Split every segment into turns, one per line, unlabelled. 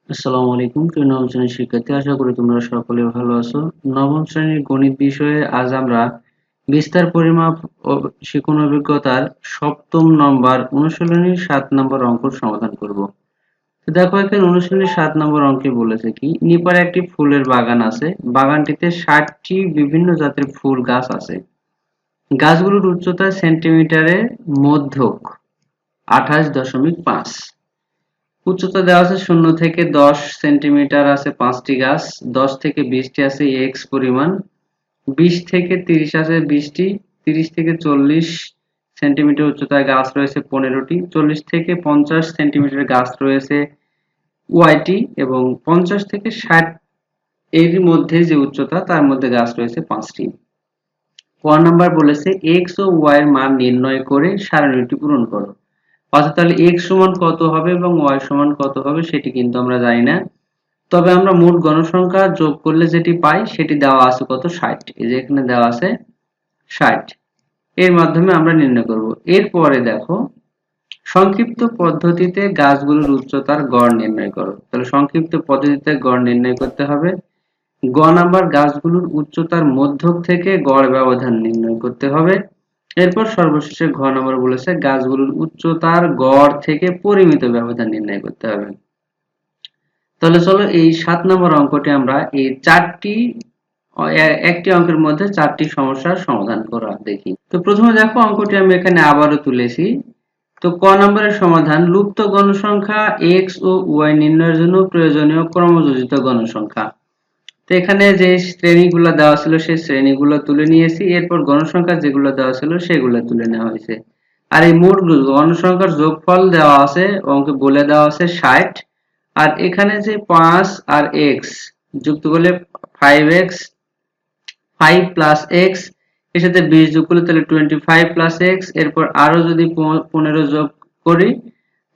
আসসালামু আলাইকুম প্রিয় নবম শ্রেণীর শিক্ষার্থী, আশা করি তোমরা সকলে ভালো আছো। নবম শ্রেণীর গণিত বিষয়ে আজ আমরা বিস্তার পরিমাপ ও শিখন অভিজ্ঞতার সপ্তম নম্বর অনুশীলনীর 7 নম্বর অঙ্ক সমাধান করব। তো দেখো, এখানে অনুশীলনীর 7 নম্বর অঙ্কে বলেছে কি, নিপারে একটি ফুলের বাগান আছে। বাগানটিতে 60টি বিভিন্ন জাতের ফুল গাছ আছে। গাছগুলোর উচ্চতা সেন্টিমিটারে মধ্যক 28.5। উচ্চতা দেওয়া আছে 0 থেকে 10 সেন্টিমিটার আছে 5টি গাছ, 10 থেকে 20টি আছে এক্স পরিমাণ, 20 থেকে 30 আছে 20টি, 30 থেকে 40 সেন্টিমিটার উচ্চতায় গাছ রয়েছে 15টি, 40 থেকে 50 সেন্টিমিটার গাছ রয়েছে ওয়াইটি এবং 50 থেকে 60 এর মধ্যে যে উচ্চতা তার মধ্যে গাছ রয়েছে 5টি। ক নাম্বার বলেছে এক্স ও ওয়াই এর মান নির্ণয় করে সারণীটি পূরণ করো। অর্থাৎ তাহলে x সমান কত হবে এবং y সমান কত হবে সেটি কিন্তু আমরা জানি না। তবে আমরা মোট গণসংখ্যা যোগ করলে যেটি পাই সেটি দেওয়া আছে কত, 60। এই যে এখানে দেওয়া আছে 60, এর মাধ্যমে আমরা নির্ণয় করব। এরপরে দেখো, সংক্ষিপ্ত পদ্ধতিতে গাছগুলোর উচ্চতার গড় নির্ণয় করো। তাহলে সংক্ষিপ্ত পদ্ধতিতে গড় নির্ণয় করতে হবে। গ নাম্বার, গাছগুলোর উচ্চতার মধ্যক থেকে গড় ব্যবধান নির্ণয় করতে হবে। এরপর সর্বশেষে ঘ নম্বর বলেছে গাছগুলোর উচ্চতার গড় থেকে পরিমিত ব্যবধান নির্ণয় করতে হবে। তাহলে চলো এই 7 নম্বর অঙ্কটি আমরা এই একটি অঙ্কের মধ্যে 4টি সমস্যার সমাধান করা দেখি। তো প্রথমে দেখো, অঙ্কটি আমি এখানে আবারও তুলেছি। তো ক নম্বরের সমাধান, লুপ্ত গণসংখ্যা x ও y নির্ণয়ের জন্য প্রয়োজনীয় ক্রমযোজিত গণসংখ্যা। তো এখানে যে শ্রেণীগুলো দেওয়া ছিল সেই শ্রেণীগুলো তুলে নিয়েছি, এরপর গণসংখ্যা যেগুলো দেওয়া ছিল সেগুলো তুলে নেওয়া হয়েছে। আর এই মোট গণসংখ্যার যোগফল দেওয়া আছে, অঙ্কে বলে দেওয়া আছে 60। আর এখানে যে 5 আর x যুক্ত করলে 5x, 5 প্লাস x, এর সাথে 20 যোগ করলে তাহলে 25 প্লাস x, এরপর আরো যদি 15 যোগ করি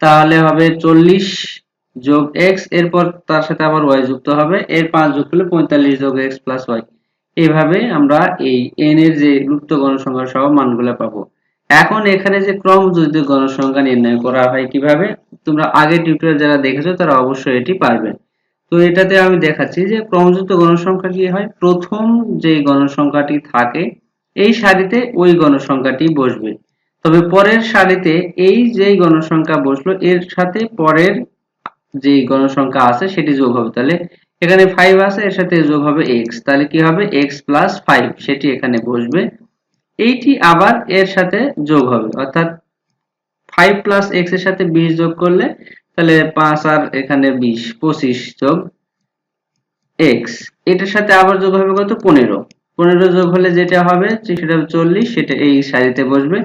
তাহলে হবে 40 যোগ x, এরপর তার সাথে আবার y যুক্ত হবে, এর 5 যোগ করলে 45 যোগ x প্লাস y। এইভাবে আমরা এই n এর যে লুপ্ত গণসংখ্যা সহ মানগুলো পাবো। এখন এখানে যে ক্রমযোজিত গণসংখ্যা নির্ণয় করা হয় কিভাবে, তোমরা আগের টিউটোরিয়াল যারা দেখেছো তারা অবশ্যই এটি পারবে। তো এটাতে আমি দেখাচ্ছি যে ক্রমযুক্ত গণসংখ্যা কি হয়, প্রথম যে গণসংখ্যাটি থাকে এই সারিতে ওই গণসংখ্যাটি বসবে, তবে পরের সারিতে এই যেই গণসংখ্যা বসলো এর সাথে পরের যে গণসংখ্যা আছে সেটি যোগ হবে। তাহলে এখানে 5 আছে, এর সাথে যোগ হবে x, তাহলে কি হবে x প্লাস 5, সেটি এখানে বসবে। এইটি আবার এর সাথে যোগ হবে, অর্থাৎ 5 প্লাস x এর সাথে 20 যোগ করলে তাহলে 5 আর এখানে 20, 25 যোগ x, এটার সাথে আবার যোগ হবে কত, 15। 15 যোগ হলে যেটা হবে সেটা 40, সেটা এই সারিতে বসবে।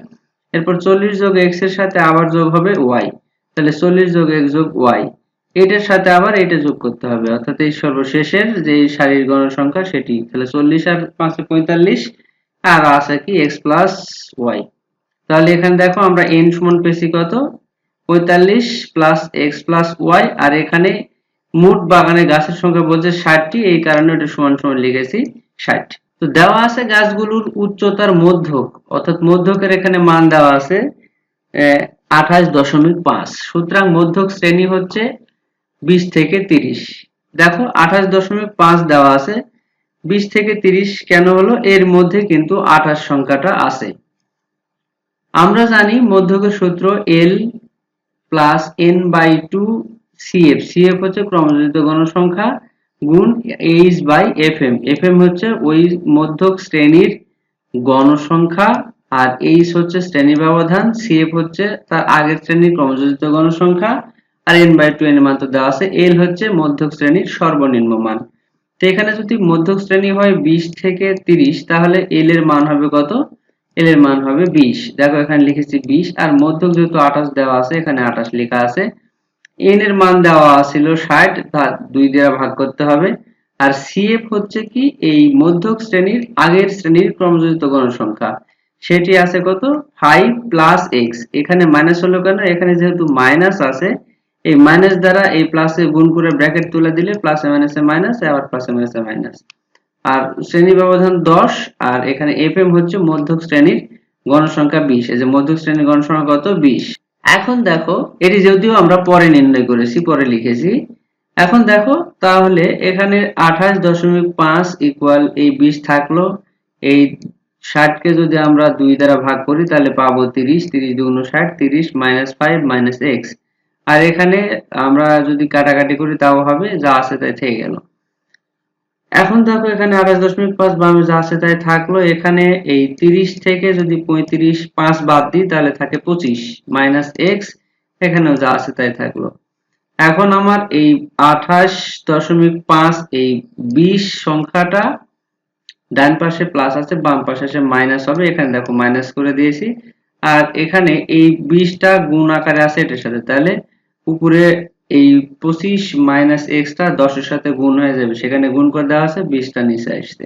এরপর 40 যোগ x এর সাথে আবার যোগ হবে y, তাহলে 40 যোগ x যোগ y, এটার সাথে আবার এটা যোগ করতে হবে, অর্থাৎ এই সর্বশেষের যে সারির গণসংখ্যা সেটি। তাহলে 40 আর 5 এ 45, আর আছে কি x প্লাস y। তাহলে এখানে দেখো আমরা n সমান পেয়েছি কত, 45 প্লাস x প্লাস y, আর এখানে মোট বাগানে গাছের সংখ্যা বলছে 60টি, এই কারণে এটা সমান সমান লিখেছি 60। তো দেওয়া আছে গাছগুলোর উচ্চতার মধ্যক, অর্থাৎ মধ্যকের এখানে মান দেওয়া আছে 28.5। সুতরাং মধ্যক শ্রেণী হচ্ছে 20 থেকে 30। দেখো 28.5 দেওয়া আছে, 20 থেকে 30 কেন হলো, এর মধ্যে কিন্তু 28 সংখ্যাটা আছে। আমরা জানি মধ্যকের সূত্র l plus n by 2 cf। cf হচ্ছে ক্রমযোজিত গণসংখ্যা গুণ h বাই fm। fm হচ্ছে ওই মধ্যক শ্রেণীর গণসংখ্যা, আর h হচ্ছে শ্রেণী ব্যবধান, cf হচ্ছে তার আগের শ্রেণীর ক্রমযোজিত গণসংখ্যা, আর n বাই 2 এর মান তো দেওয়া আছে। l হচ্ছে মধ্যক শ্রেণীর সর্বনিম্ন মান। তো এখানে যদি মধ্যক শ্রেণী হয় 20 থেকে 30, তাহলে l এর মান হবে কত, l এর মান হবে 20। দেখো এখানে লিখেছি 20, আর মধ্যক যেহেতু 28 দেওয়া আছে এখানে 28 লেখা আছে। n এর মান দেওয়া ছিল 60, তা 2 দ্বারা ভাগ করতে হবে। আর cf হচ্ছে কি এই মধ্যক শ্রেণীর আগের শ্রেণীর ক্রমযোজিত গণসংখ্যা, সেটি আছে কত, 5 প্লাস x। এখানে মাইনাস হলো কেন, এখানে যেহেতু মাইনাস আছে এই মাইনাস দ্বারা এই প্লাসে গুণ করে ব্র্যাকেট তুলে দিলে প্লাসে মাইনাসে মাইনাস, আবার প্লাসে মাইনাসে মাইনাস। আর শ্রেণী ব্যবধান 10, আর এখানে fm হচ্ছে মধ্যক শ্রেণীর গণসংখ্যা 20। এই যে মধ্যক শ্রেণীর গণসংখ্যা কত, 20। এখন দেখো এটি যদিও আমরা পরে নির্ণয় করেছি, পরে লিখেছি, এখন দেখো তাহলে এখানে 28.5 ইকুয়াল এই 20 থাকলো, এই 60 কে যদি আমরা 2 দ্বারা ভাগ করি তাহলে পাবো 30, 30 দুগুণ 60, 30 মাইনাস 5 মাইনাস x। আর এখানে আমরা যদি কাটাকাটি করি তাও হবে, যা আছে তাই থেকে গেল। এখন দেখো এখানে 28.5 বামে যা আছে তাই থাকলো, এখানে এই 30 থেকে যদি 35 5 বাদ দিই তাহলে থাকে 25 মাইনাস x, এখানেও যা আছে তাই থাকলো। এখন আমার এই 28.5 এই 20 সংখ্যাটা ডান পাশে প্লাস আছে, বাম পাশে এসে মাইনাস হবে, এখানে দেখো মাইনাস করে দিয়েছি। আর এখানে এই 20টা গুণ আকারে আছে এটার সাথে, তাহলে উপরে এই 25 মাইনাস x টা 10 এর সাথে গুণ হয়ে যাবে, সেখানে গুণ করে দেওয়া আছে, 20টা নিচে আসছে।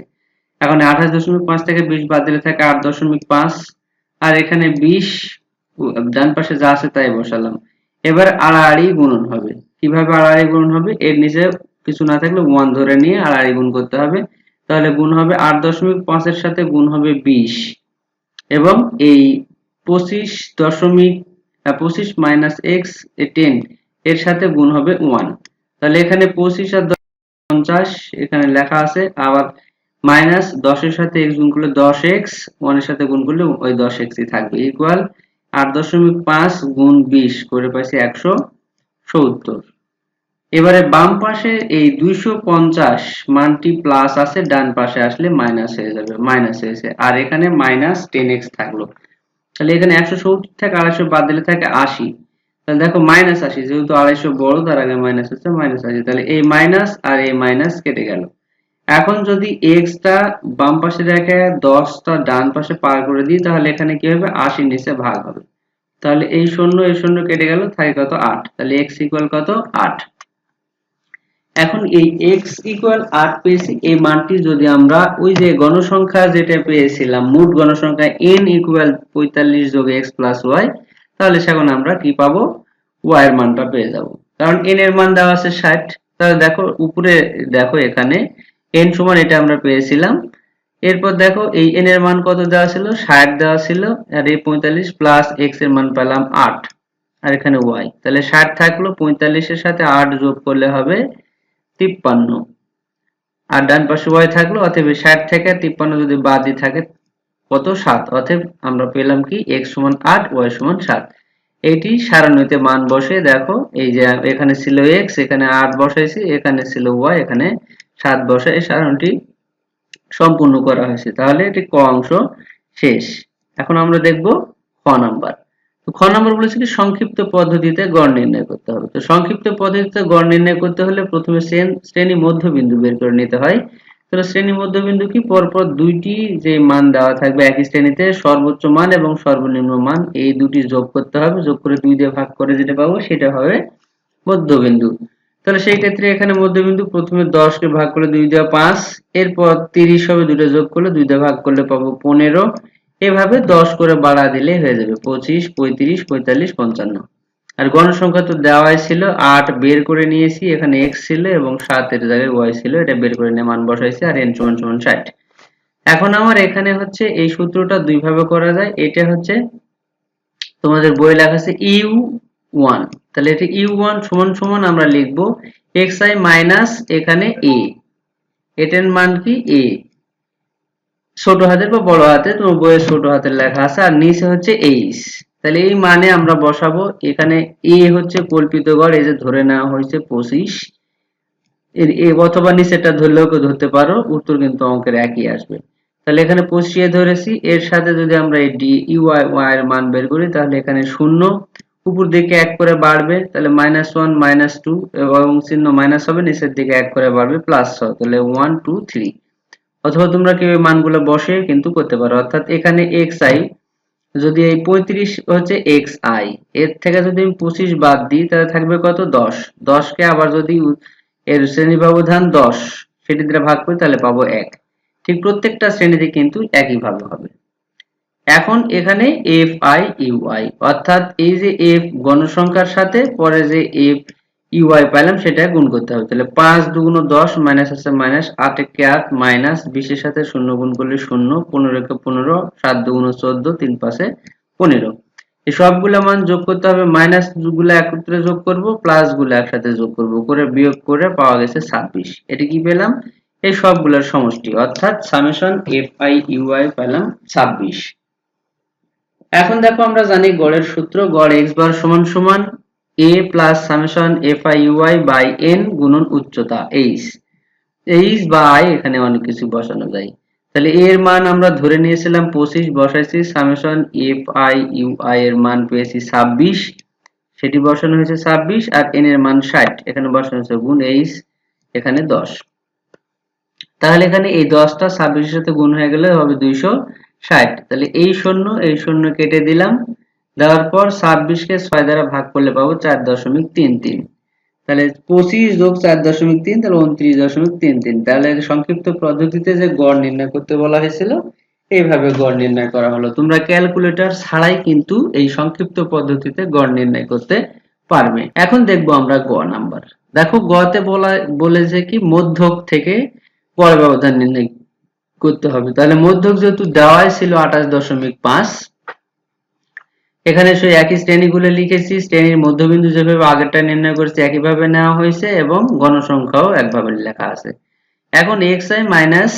এখন 28.5 থেকে 20 বাদ দিলে থাকে 8.5, আর এখানে 20 ডান পাশে যা আছে তাই বসালাম। এবার আড়াআড়ি গুণন হবে। কিভাবে আড়াআড়ি গুণন হবে? এর নিচে কিছু না থাকলে 1 ধরে নিয়ে আড়াআড়ি গুণ করতে হবে। তাহলে গুণ হবে 8.5 এর সাথে গুণ হবে 20, এবং এই 25 মাইনাস x 10 এর সাথে গুণ হবে 1। তাহলে এখানে 25 আর 50 এখানে লেখা আছে, আবার মাইনাস 10 এর সাথে x গুণ করলে 10x, 1 এর সাথে গুণ করলে ওই 10x ই থাকবে, ইকুয়াল 8.5 গুণ 20 করে পাইছি 170। এবারে বাম পাশে এই 250 মানটি প্লাস আছে, ডান পাশে আসলে মাইনাস হয়ে যাবে, মাইনাস হয়েছে, আর এখানে মাইনাস 10x থাকলো। তাহলে এখানে 170 থেকে 250 বাদ দিলে থাকে 80। তাহলে দেখো মাইনাস 80, যেহেতু 250 বড় তার আগে মাইনাস হচ্ছে, মাইনাস 80। তাহলে এই মাইনাস আর এই মাইনাস কেটে গেল। এখন যদি x টা বাম পাশে রেখে 10 টা ডান পাশে পার করে দিই তাহলে এখানে কি হবে, 80 নিচে ভাগ হবে। তাহলে এই শূন্য কেটে গেল, থাকে কত, 8। তাহলে x ইকুয়াল কত, 8। এখন এই x ইকুয়াল 8 পেয়েছি, এই মানটি যদি আমরা ওই যে গণসংখ্যা যেটা পেয়েছিলাম মোট গণসংখ্যা n ইকুয়াল 45 যোগ x প্লাস y, তাহলে সেখন আমরা কি পাবো, y এর মানটা পেয়ে যাব, কারণ n এর মান দেওয়া আছে 60। তাহলে দেখো উপরে দেখো এখানে n সমান এটা আমরা পেয়েছিলাম, এরপর দেখো এই n এর মান কত দেওয়া ছিল, 60 দেওয়া ছিল, আর এই 45 প্লাস x এর মান পেলাম 8, আর এখানে y। তাহলে 60 থাকলো, 45 এর সাথে 8 যোগ করলে হবে 53, আর ডান পাশে y থাকলো, অতএব 60 থেকে 53 যদি বাদ দিয়ে থাকে কত, 7। অতএব আমরা পেলাম কি, x সমান 8, y সমান 7। এইটি সারণীতে মান বসে দেখো, এই যে এখানে ছিল x, এখানে 8 বসাইছি, এখানে ছিল y, এখানে 7 বসাই এই সারণীটি সম্পূর্ণ করা হয়েছে। তাহলে এটি ক অংশ শেষ। এখন আমরা দেখব খ নাম্বার। তো খ নাম্বার বলেছে কি, সংক্ষিপ্ত পদ্ধতিতে গড় নির্ণয় করতে হবে। তো সংক্ষিপ্ত পদ্ধতিতে গড় নির্ণয় করতে হলে প্রথমে শ্রেণী মধ্যবিন্দু বের করে নিতে হয়। তাহলে শ্রেণী মধ্যবিন্দু কি, পরপর দুইটি যে মান দেওয়া থাকবে একই শ্রেণীতে, সর্বোচ্চ মান এবং সর্বনিম্ন মান, এই দুটি যোগ করতে হবে, যোগ করে 2 দিয়ে ভাগ করে যেটা পাবো সেটা হবে মধ্যবিন্দু। তাহলে সেই ক্ষেত্রে এখানে মধ্যবিন্দু প্রথমে 10 কে ভাগ করলে 2 দিয়ে 5, এরপর 30 হবে, দুটো যোগ করলে 2 দিয়ে ভাগ করলে পাবো 15, এভাবে 10 করে বাড়া দিলে হয়ে যাবে 25, 35, 45, 55। আর গণসংখ্যা তো দেওয়াই ছিল, 8 বের করে নিয়েছি, এখানে x ছিল এবং 7 এর জায়গায় y ছিল, এটা বের করে নিয়ে মান বসাইছি, আর n সমান সমান 60। এখন আমার এখানে হচ্ছে এই সূত্রটা দুই ভাবে করা যায়। এটা হচ্ছে তোমাদের বই লেখা আছে u1, তাহলে এটা u1 সমান সমান আমরা লিখব xi মাইনাস এখানে a, এটার মান কি a, ছোট হাতের বা বড় হাতে, তোমার বইয়ে ছোট হাতের লেখা আছে, আর নিচে হচ্ছে h। তাহলে এই মানে আমরা বসাবো, এখানে a হচ্ছে কল্পিত গড়, এই যে ধরে নেওয়া হয়েছে 25, এর a অথবা নিচেটা ধরলেও ধরতে পারো, উত্তর কিন্তু অঙ্কের একই আসবে। তাহলে এখানে 25 ধরেছি, এর সাথে যদি আমরা এই y এর মান বের করি তাহলে এখানে 0 উপর দিকে 1 করে বাড়বে, তাহলে -1 -2 এবং চিহ্ন মাইনাস হবে, নিচের দিকে 1 করে বাড়বে +6, তাহলে 1 2 3। অথবা তোমরা কি ওই মানগুলো বসে কিন্তু করতে পারো, অর্থাৎ এখানে xi যদি এই 35 হচ্ছে xi, এর থেকে যদি আমি 25 বাদ দিই তাহলে থাকবে কত, 10। 10 কে আবার যদি এর শ্রেণী ব্যবধান 10 সেটি দ্বারা ভাগ করি তাহলে পাবো 1। ঠিক প্রত্যেকটা শ্রেণীতে কিন্তু একই ভাবে হবে। এখন এখানে fi ui, অর্থাৎ এই যে f গণসংখ্যার সাথে পরে যে f ui পেলাম সেটা গুণ করতে হবে। তাহলে 5 দুগুণ 10, মাইনাস আছে মাইনাস, 8 একে 8, মাইনাস 20 এর সাথে 0 গুণ করলে 0, 15 কে 15, 7 দুগুণ 14, 3 5 15। এই সবগুলা মান যোগ করতে হবে, মাইনাস গুলো একত্রে যোগ করব, প্লাস গুলো একসাথে যোগ করব, করে বিয়োগ করে পাওয়া গেছে 26। এটা কি পেলাম? এই সবগুলোর সমষ্টি, অর্থাৎ সামেশন fi ui পেলাম 26। এখন দেখো আমরা জানি গড়ের সূত্র, গড় x বার সমান সমান a plus summation fi ui by n গুণন উচ্চতা h। h বা i এখানে অনেক কিছু বসানো যায়। তাহলে a এর মান আমরা ধরে নিয়েছিলাম 25, বসাইছি, সামেশন fi ui এর মান পেয়েছি 26, সেটি বসানো হয়েছে 26, আর n এর মান 60 এখানে বসানো হয়েছে গুণ h এখানে 10। তাহলে এখানে এই 10টা 26 এর সাথে গুণ হয়ে গেলে হবে 260। তাহলে এই শূন্য কেটে দিলাম, দেওয়ার পর 26 কে 6 দ্বারা ভাগ করলে পাবো 4.33। তাহলে 25 যোগ 4.3 তাহলে 29.33। তাহলে সংক্ষিপ্ত পদ্ধতিতে যে গড় নির্ণয় করতে বলা হয়েছিল এইভাবে গড় নির্ণয় করা হলো। তোমরা ক্যালকুলেটর ছাড়াই কিন্তু এই সংক্ষিপ্ত পদ্ধতিতে গড় নির্ণয় করতে পারবে। এখন দেখবো আমরা গ নাম্বার। দেখো গতে বলেছে কি মধ্যক থেকে গড় ব্যবধান নির্ণয় করতে হবে। তাহলে মধ্যক যেহেতু দেওয়াই ছিল 28.5, এখানে সেই একই শ্রেণীগুলো লিখেছি, শ্রেণীর মধ্যবিন্দু যেভাবে আগেরটা নির্ণয় করেছি একইভাবে নেওয়া হয়েছে এবং গণসংখ্যাও একভাবে লেখা আছে। এখন xi মাইনাস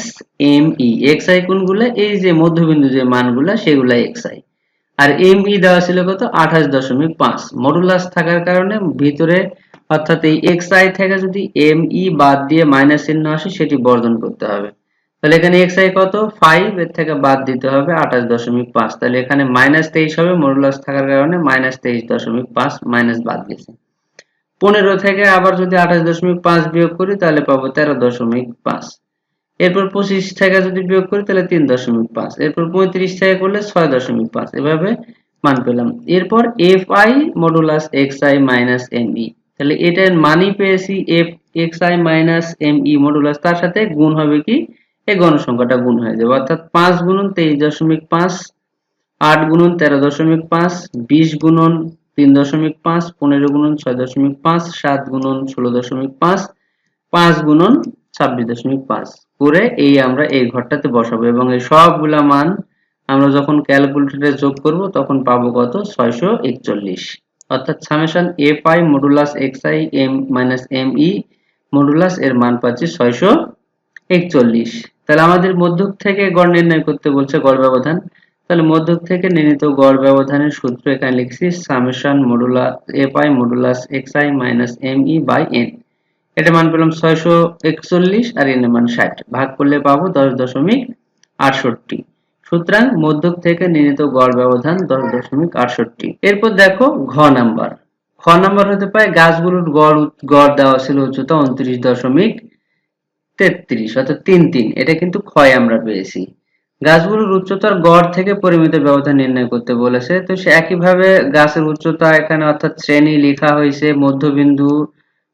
me, xi কোনগুলো? এই যে মধ্যবিন্দু যে মানগুলো সেগুলা xi, আর me দেওয়া ছিল কত? 28.5। মডুলাস থাকার কারণে ভিতরে, অর্থাৎ এই xi থেকে যদি me বাদ দিয়ে মাইনাস চিহ্ন আসে সেটি বর্জন করতে হবে। তাহলে এখানে xi কত? 5, এর থেকে বাদ দিতে হবে 28.5। তাহলে এখানে -23 হবে, মডুলাস থাকার কারণে -23.5 মাইনাস বাদ গেছে। 15 থেকে আবার যদি 28.5 বিয়োগ করি তাহলে পাবো 13.5। এরপর 25 থেকে যদি বিয়োগ করি তাহলে 3.5। এরপর 35 থেকে করলে 6.5। এভাবে মান পেলাম। এরপর fi modulus xi minus me, তাহলে এটার মানই পেয়েছি xi মাইনাস me মডুলাস, তার সাথে গুণ হবে কি? এই গণসংখ্যাটা গুণ হয়ে যাবে, অর্থাৎ 5 গুণন 23.5, 8 গুণন 13.5, 20 গুণন 3.5, 15 গুণন 6.5, 7 গুণন 16.5, 5 গুণন 26.5 করে এই আমরা এই ঘরটাতে বসাবো এবং এই সবগুলা মান আমরা যখন ক্যালকুলেটরে যোগ করব তখন পাবো কত? 641। অর্থাৎ summation fi modulus xi minus me modulus এর মান পাচ্ছি 641। তাহলে আমাদের মধ্যক থেকে গড় নির্ণয় করতে বলছে, গড় ব্যবধান। তাহলে মধ্যক থেকে নির্ণীত গড় ব্যবধানের সূত্র এখানে লিখছি, summation modulus fi modulus xi minus me by n। এটা মান পেলাম 641 আর n এর মান 60, ভাগ করলে পাবো 10.68। সুতরাং মধ্যক থেকে নির্ণীত গড় ব্যবধান 10.68। এরপর দেখো ঘ নাম্বার। খ নাম্বার হতে পারে গাছগুলোর গড় দেওয়া ছিল উচ্চতা 29.33, অর্থাৎ 33। এটা কিন্তু ক্ষয় আমরা পেয়েছি। গাছগুলোর উচ্চতার গড় থেকে পরিমিত ব্যবধান নির্ণয় করতে বলেছে। তো সে একইভাবে গাছের উচ্চতা এখানে অর্থাৎ শ্রেণী লেখা হয়েছে, মধ্যবিন্দু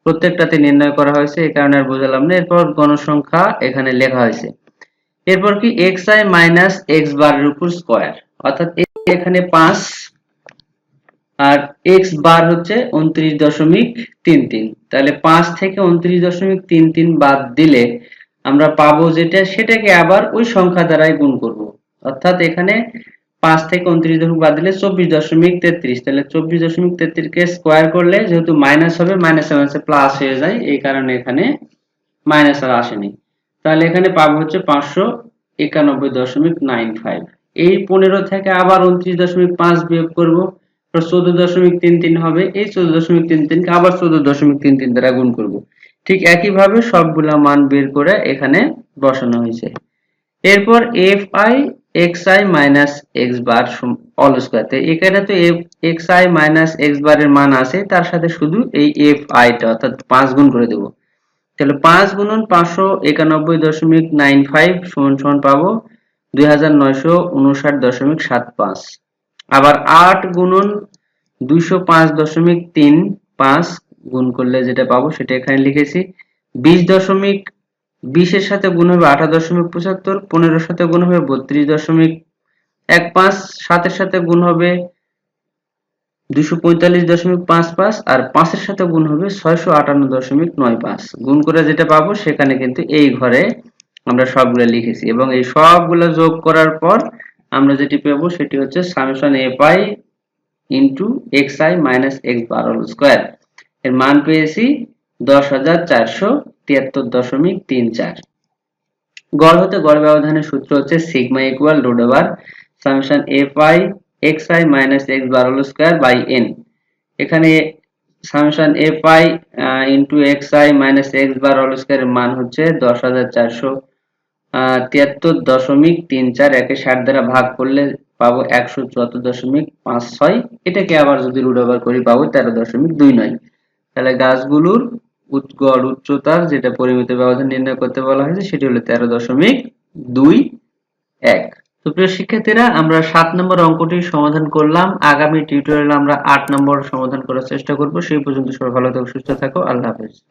প্রত্যেকটাতে নির্ণয় করা হয়েছে, এই কারণে আর বোঝালাম না। এরপর গণসংখ্যা এখানে লেখা হয়েছে। এরপর কি xi মাইনাস x বারের উপর স্কয়ার, অর্থাৎ এখানে 5 আর x বার হচ্ছে 29.33। তাহলে 5 থেকে 29.33 বাদ দিলে আমরা পাবো যেটা, সেটাকে আবার ওই সংখ্যা দ্বারাই গুণ করব। অর্থাৎ এখানে 5 থেকে 29 বাদ দিলে 24.33। তাহলে 24.33 কে স্কয়ার করলে যেহেতু মাইনাস হবে, মাইনাসে মাইনাসে প্লাস হয়ে যায়, এই কারণে এখানে মাইনাস আর আসেনি। তাহলে এখানে পাবো হচ্ছে 591.95। এই 15 থেকে আবার 29.5 বিয়োগ করব, 14.33 হবে। এই 14.33 কে আবার 14.33 দ্বারা গুণ করব। ঠিক একইভাবে সবগুলা মান বের করে এখানে বসানো হয়েছে। এরপর fi xi মাইনাস x বার অল স্কয়ার, এখানে তো xi মাইনাস x বারের মান আছে, তার সাথে শুধু এই fi টা অর্থাৎ 5 গুণ করে দেব। তাহলে 5 গুণন 591.95 সমান সমান পাবো 2959.75। আবার 8 গুণন 205.35 গুণ করলে যেটা পাবো সেটা এখানে লিখেছি। 20 এর সাথে গুণ হবে 18.75, 15 এর সাথে গুণ হবে 32.15, 7 এর সাথে গুণ হবে 245.55 আর 5 এর সাথে গুণ হবে 658.95। গুণ করে যেটা পাবো সেখানে কিন্তু এই ঘরে আমরা সবগুলো লিখেছি এবং এই সবগুলো যোগ করার পর আমরা যেটি পাবো সেটি হচ্ছে summation fi into xi minus x bar whole square, এর মান পেয়েছি 10,473.34। গড় হতে গড় ব্যবধানের সূত্র হচ্ছে sigma equal root over summation fi xi minus x bar whole square by n। এখানে summation fi into xi minus x bar whole square এর মান হচ্ছে 10,473.34, একে 60 দ্বারা ভাগ করলে পাবো 174.56। এটাকে আবার যদি রুট ওভার করি পাবো 13.29। তাহলে গাছগুলোর গড় উচ্চতার যেটা পরিমিত ব্যবধান নির্ণয় করতে বলা হয়েছে সেটি হলো 13.21। তো প্রিয় শিক্ষার্থীরা, আমরা 7 নম্বর অঙ্কটি সমাধান করলাম। আগামী টিউটোরিয়ালে আমরা 8 নম্বর সমাধান করার চেষ্টা করব। সেই পর্যন্ত সবাই ভালো থাকো, সুস্থ থাকো। আল্লাহ হাফেজ।